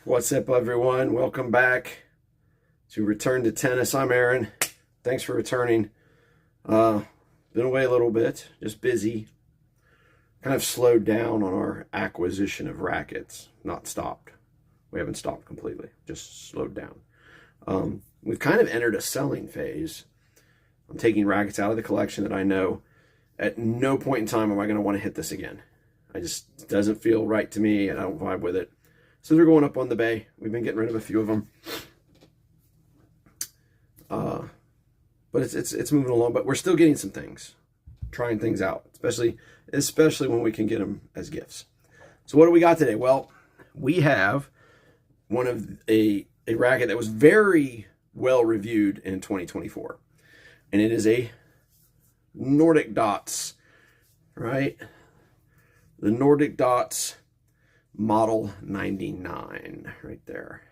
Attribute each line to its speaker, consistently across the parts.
Speaker 1: What's up, everyone? Welcome back to Return to Tennis. I'm Aaron. Thanks for returning. Been away a little bit, just busy. Kind of slowed down on our acquisition of rackets. Not stopped. We haven't stopped completely, just slowed down. We've kind of entered a selling phase. I'm taking rackets out of the collection that I know at no point in time am I going to want to hit this again. It doesn't feel right to me, and I don't vibe with it. So they're going up on the bay. We've been getting rid of a few of them. But it's moving along. But we're still getting some things, trying things out, especially when we can get them as gifts. So what do we got today? Well, we have one of a racket that was very well reviewed in 2024. And it is a Nordicdots, right? The Nordicdots Model 99 right there.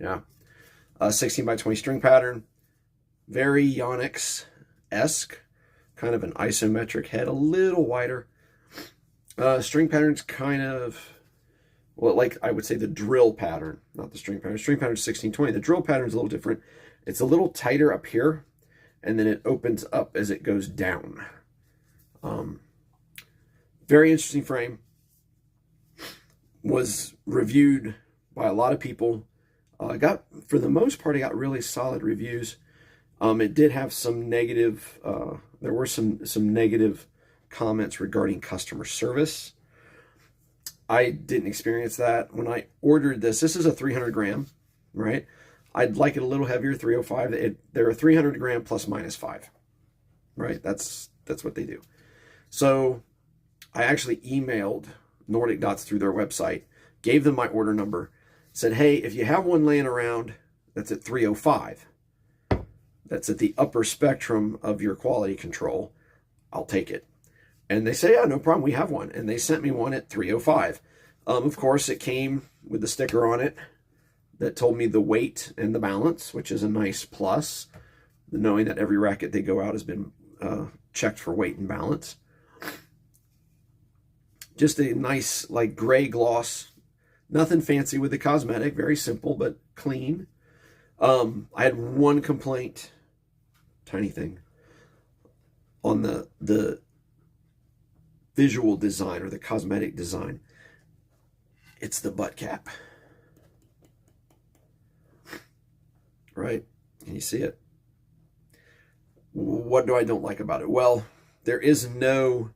Speaker 1: Yeah. 16 by 20 string pattern. Very Yonex-esque. Kind of an isometric head. A little wider. String pattern's kind of, well, like I would say the drill pattern. Not the string pattern. String pattern is 1620. The drill pattern is a little different. It's a little tighter up here. And then it opens up as it goes down. Very interesting frame. Was reviewed by a lot of people. For the most part, it got really solid reviews. It did have some negative, there were some negative comments regarding customer service. I didn't experience that. When I ordered this is a 300 gram, right? I'd like it a little heavier, 305. They're a 300 gram plus minus 5, right? That's what they do. So I actually emailed Nordicdots through their website, gave them my order number, said, hey, if you have one laying around that's at 305, that's at the upper spectrum of your quality control, I'll take it. And they say, yeah, no problem, we have one. And they sent me one at 305. Of course, it came with the sticker on it that told me the weight and the balance, which is a nice plus, knowing that every racket they go out has been checked for weight and balance. Just a nice, like, gray gloss. Nothing fancy with the cosmetic. Very simple, but clean. I had one complaint, tiny thing, on the visual design or the cosmetic design. It's the butt cap. Right? Can you see it? What do I don't like about it? Well, there is no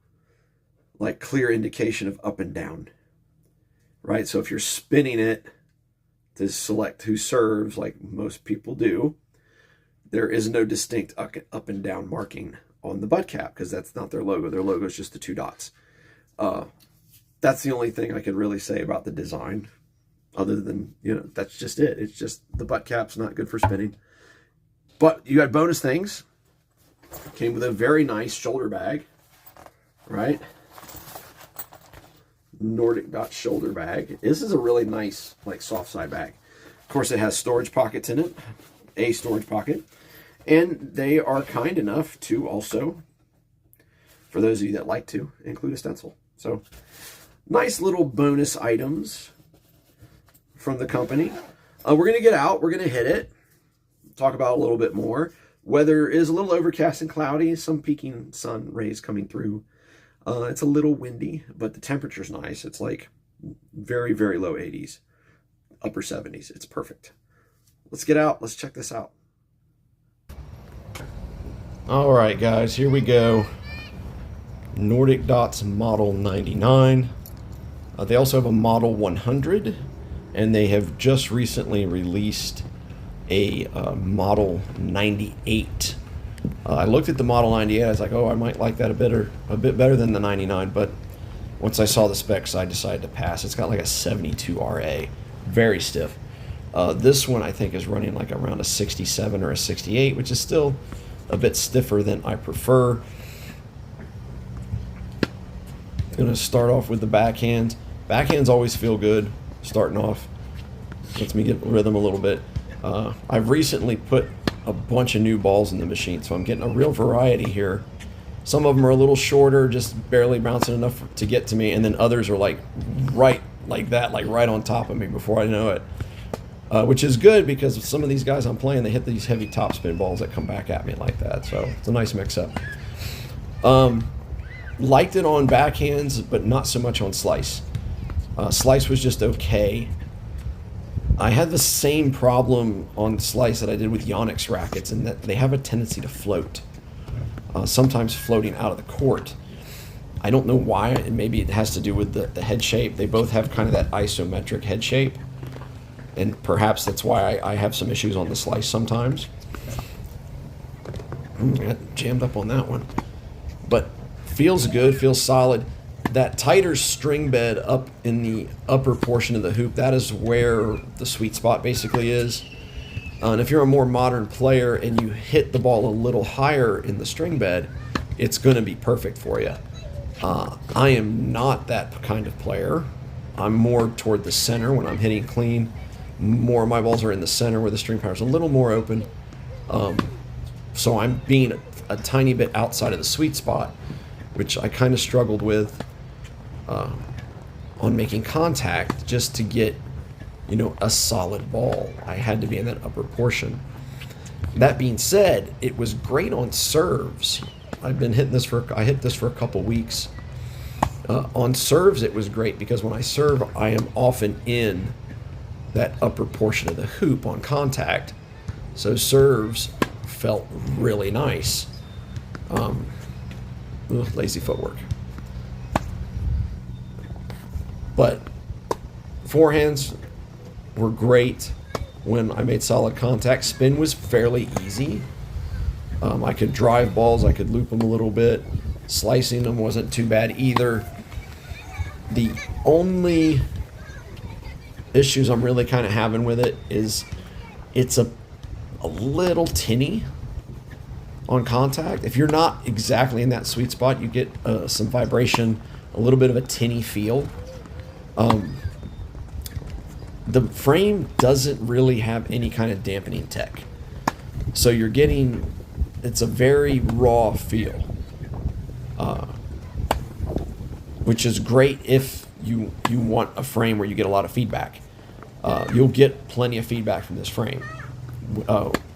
Speaker 1: like clear indication of up and down, right? So if you're spinning it to select who serves, like most people do, there is no distinct up and down marking on the butt cap because that's not their logo. Their logo is just the two dots. That's the only thing I could really say about the design, other than, that's just it. It's just the butt cap's not good for spinning. But you got bonus things. Came with a very nice shoulder bag, right? Nordicdots shoulder bag. This is a really nice, like, soft side bag. Of course, it has storage pockets in it, a storage pocket, and they are kind enough to also, for those of you that like to, include a stencil. So, nice little bonus items from the company. We're going to get out. We're going to hit it. Talk about a little bit more. Weather is a little overcast and cloudy. Some peeking sun rays coming through. It's a little windy, but the temperature's nice. It's like very, very low 80s, upper 70s. It's perfect. Let's get out. Let's check this out. All right, guys, here we go. Nordicdots Model 99. They also have a Model 100, and they have just recently released a Model 98. I looked at the Model 98. I was like, oh, I might like that a bit better than the 99. But once I saw the specs, I decided to pass. It's got like a 72 RA, very stiff. This one I think is running like around a 67 or a 68, which is still a bit stiffer than I prefer. I'm gonna start off with the backhands. Backhands always feel good starting off. Lets me get rhythm a little bit. I've recently put a bunch of new balls in the machine, so I'm getting a real variety here. Some of them are a little shorter, just barely bouncing enough to get to me, and then others are like right like that, like right on top of me before I know it. Which is good because some of these guys I'm playing, they hit these heavy topspin balls that come back at me like that. So it's a nice mix-up. Liked it on backhands, but not so much on slice. Slice was just okay. I had the same problem on slice that I did with Yonex rackets, in that they have a tendency to float. Sometimes floating out of the court. I don't know why, and maybe it has to do with the head shape. They both have kind of that isometric head shape. And perhaps that's why I have some issues on the slice sometimes. Got jammed up on that one. But feels good, feels solid. That tighter string bed up in the upper portion of the hoop, that is where the sweet spot basically is. And if you're a more modern player and you hit the ball a little higher in the string bed, it's going to be perfect for you. I am not that kind of player. I'm more toward the center when I'm hitting clean. More of my balls are in the center where the string power is a little more open. So I'm being a tiny bit outside of the sweet spot, which I kind of struggled with on making contact just to get, you know, a solid ball. I had to be in that upper portion. That being said, it was great on serves. I've been hitting this I hit this for a couple weeks. On serves, it was great because when I serve, I am often in that upper portion of the hoop on contact. So serves felt really nice. Lazy footwork. But forehands were great when I made solid contact. Spin was fairly easy. I could drive balls, I could loop them a little bit. Slicing them wasn't too bad either. The only issues I'm really kind of having with it is it's a little tinny on contact. If you're not exactly in that sweet spot, you get some vibration, a little bit of a tinny feel. The frame doesn't really have any kind of dampening tech. So you're getting, it's a very raw feel, which is great if you want a frame where you get a lot of feedback. You'll get plenty of feedback from this frame.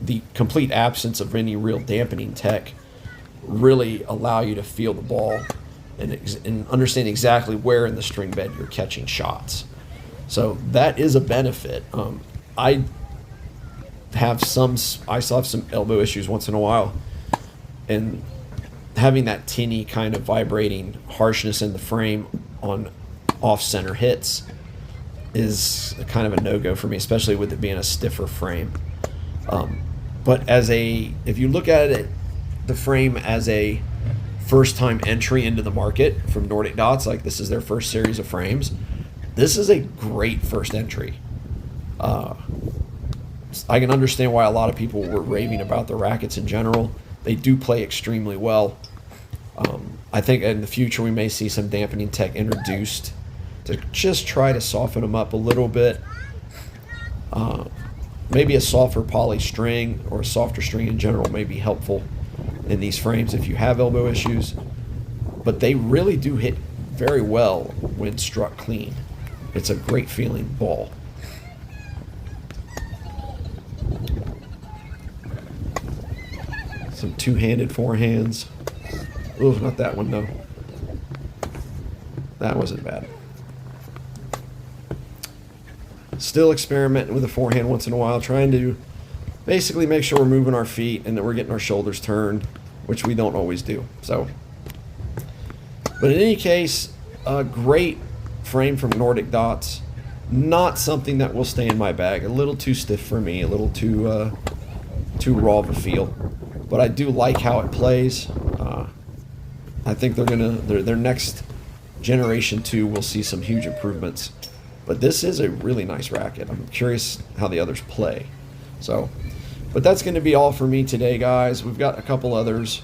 Speaker 1: The complete absence of any real dampening tech really allow you to feel the ball and understand exactly where in the string bed you're catching shots. So that is a benefit. I still have some elbow issues once in a while, and having that tinny kind of vibrating harshness in the frame on off-center hits is kind of a no-go for me, especially with it being a stiffer frame. But if you look at it, the frame as a first-time entry into the market from Nordicdots, like this is their first series of frames, this is a great first entry. I can understand why a lot of people were raving about the rackets in general. They do play extremely well. I think in the future we may see some dampening tech introduced to just try to soften them up a little bit. Maybe a softer poly string or a softer string in general may be helpful in these frames if you have elbow issues. But they really do hit very well when struck clean. It's a great feeling ball. Some two-handed forehands. Ooh, not that one, no. That wasn't bad. Still experimenting with a forehand once in a while, trying to basically make sure we're moving our feet and that we're getting our shoulders turned, which we don't always do. So, but in any case, a great frame from Nordicdots. Not something that will stay in my bag. A little too stiff for me, a little too raw of a feel. But I do like how it plays. I think their next generation 2 will see some huge improvements. But this is a really nice racket. I'm curious how the others play. So, but that's going to be all for me today, guys. We've got a couple others.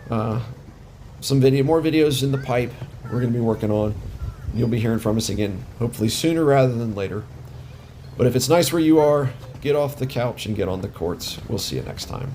Speaker 1: More videos in the pipe we're going to be working on. You'll be hearing from us again, hopefully sooner rather than later. But if it's nice where you are, get off the couch and get on the courts. We'll see you next time.